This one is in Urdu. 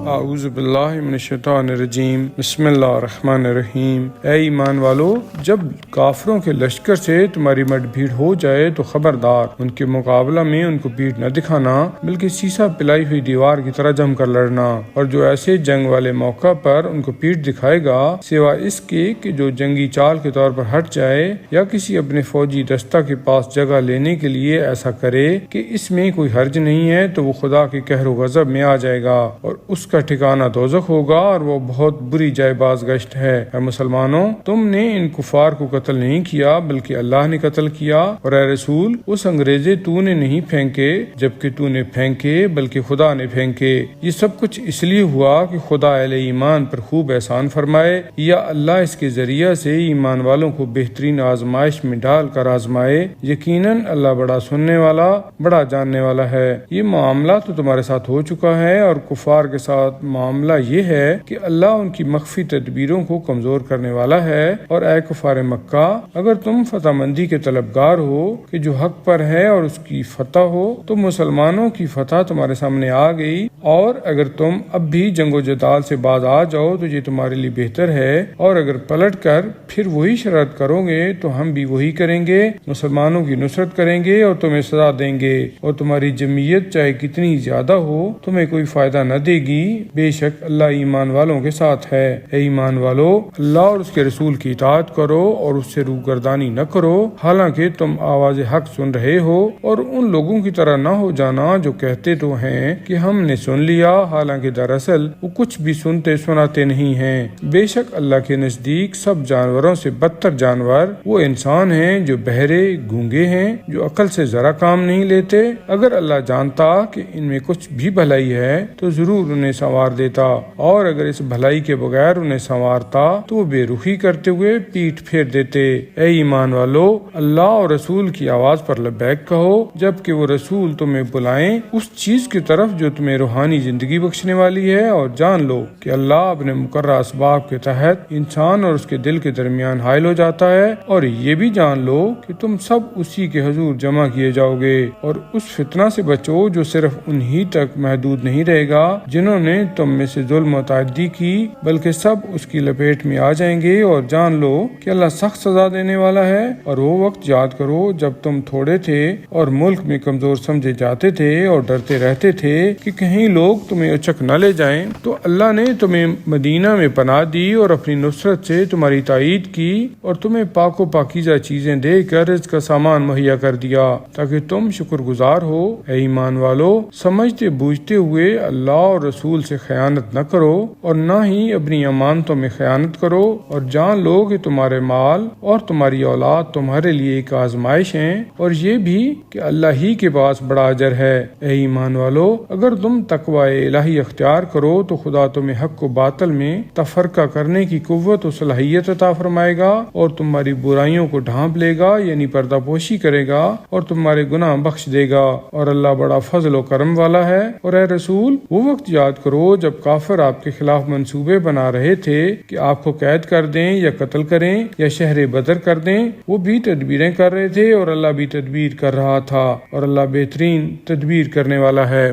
اعوذ باللہ من الشیطان الرجیم بسم اللہ الرحمن الرحیم۔ اے ایمان والو، جب کافروں کے لشکر سے تمہاری مٹ بھیڑ ہو جائے تو خبردار ان کے مقابلہ میں ان کو پیٹھ نہ دکھانا، بلکہ سیسا پلائی ہوئی دیوار کی طرح جم کر لڑنا۔ اور جو ایسے جنگ والے موقع پر ان کو پیٹھ دکھائے گا سوائے اس کے کہ جو جنگی چال کے طور پر ہٹ جائے یا کسی اپنے فوجی دستہ کے پاس جگہ لینے کے لیے ایسا کرے کہ اس میں کوئی حرج نہیں ہے، تو وہ خدا کے قہر و غضب میں آ جائے گا اور اس کا ٹھکانہ دوزخ ہوگا اور وہ بہت بری جائے بازگشت ہے۔ اے مسلمانوں، تم نے ان کفار کو قتل نہیں کیا بلکہ اللہ نے قتل کیا، اور اے رسول، اس انگریزے تو نے نہیں پھینکے جبکہ تو نے پھینکے بلکہ خدا نے پھینکے۔ یہ سب کچھ اس لیے ہوا کہ خدا اہل ایمان پر خوب احسان فرمائے، یا اللہ اس کے ذریعہ سے ایمان والوں کو بہترین آزمائش میں ڈال کر آزمائے۔ یقیناً اللہ بڑا سننے والا، بڑا جاننے والا ہے۔ یہ معاملہ تو تمہارے ساتھ ہو چکا ہے، اور کفار کے ساتھ معاملہ یہ ہے کہ اللہ ان کی مخفی تدبیروں کو کمزور کرنے والا ہے۔ اور اے کفار مکہ، اگر تم فتح مندی کے طلبگار ہو کہ جو حق پر ہے اور اس کی فتح ہو، تو مسلمانوں کی فتح تمہارے سامنے آ گئی، اور اگر تم اب بھی جنگ و جدال سے باز آ جاؤ تو یہ تمہارے لیے بہتر ہے، اور اگر پلٹ کر پھر وہی شرارت کرو گے تو ہم بھی وہی کریں گے، مسلمانوں کی نصرت کریں گے اور تمہیں سزا دیں گے، اور تمہاری جمعیت چاہے کتنی زیادہ ہو تمہیں کوئی فائدہ نہ دے گی، بے شک اللہ ایمان والوں کے ساتھ ہے۔ اے ایمان والو، اللہ اور اس کے رسول کی اطاعت کرو اور اس سے روگردانی نہ کرو، حالانکہ تم آواز حق سن رہے ہو، اور ان لوگوں کی طرح نہ ہو جانا جو کہتے تو ہیں کہ ہم نے سن لیا، حالانکہ دراصل وہ کچھ بھی سنتے سناتے نہیں ہیں۔ بے شک اللہ کے نزدیک سب جانوروں سے بدتر جانور وہ انسان ہیں جو بہرے گونگے ہیں، جو عقل سے ذرا کام نہیں لیتے۔ اگر اللہ جانتا کہ ان میں کچھ بھی بھلائی ہے تو ضرور انہیں سنوار دیتا، اور اگر اس بھلائی کے بغیر انہیں سنوارتا تو وہ بے رخی کرتے ہوئے پیٹھ پھیر دیتے۔ اے ایمان والو، اللہ اور رسول کی آواز پر لبیک کہو جبکہ وہ رسول تمہیں بلائیں اس چیز کی طرف جو تمہیں روحانی زندگی بخشنے والی ہے، اور جان لو کہ اللہ اپنے مقررہ اسباب کے تحت انسان اور اس کے دل کے درمیان حائل ہو جاتا ہے، اور یہ بھی جان لو کہ تم سب اسی کے حضور جمع کیے جاؤ گے، اور اس فتنہ سے بچو جو صرف انہی تک محدود نہیں رہے گا جنہوں نے تم میں سے ظلم و تعدی کی، بلکہ سب اس کی لپیٹ میں آ جائیں گے، اور جان لو کہ اللہ سخت سزا دینے والا ہے۔ اور وہ وقت یاد کرو جب تم تھوڑے تھے اور ملک میں کمزور سمجھے جاتے تھے اور ڈرتے رہتے تھے کہ کہیں لوگ تمہیں اچک نہ لے جائیں، تو اللہ نے تمہیں مدینہ میں پناہ دی اور اپنی نصرت سے تمہاری تائید کی، اور تمہیں پاک و پاکیزہ چیزیں دے کر رزق کا سامان مہیا کر دیا تاکہ تم شکر گزار ہو۔ اے ایمان والو، سمجھتے بوجھتے ہوئے اللہ اور رسول سے خیانت نہ کرو، اور نہ ہی اپنی امانتوں میں خیانت کرو، اور جان لو کہ تمہارے مال اور تمہاری اولاد تمہارے لیے ایک آزمائش ہیں، اور یہ بھی کہ اللہ ہی کے پاس بڑا اجر ہے۔ اے ایمان والو، اگر تم تقوی الہی اختیار کرو تو خدا تمہیں حق و باطل میں تفرقہ کرنے کی قوت و صلاحیت عطا فرمائے گا، اور تمہاری برائیوں کو ڈھانپ لے گا، یعنی پردہ پوشی کرے گا، اور تمہارے گناہ بخش دے گا، اور اللہ بڑا فضل و کرم والا ہے۔ اور اے رسول، وہ وقت یاد کرو جب کافر آپ کے خلاف منصوبے بنا رہے تھے کہ آپ کو قید کر دیں یا قتل کریں یا شہر بدر کر دیں، وہ بھی تدبیریں کر رہے تھے اور اللہ بھی تدبیر کر رہا تھا، اور اللہ بہترین تدبیر کرنے والا ہے۔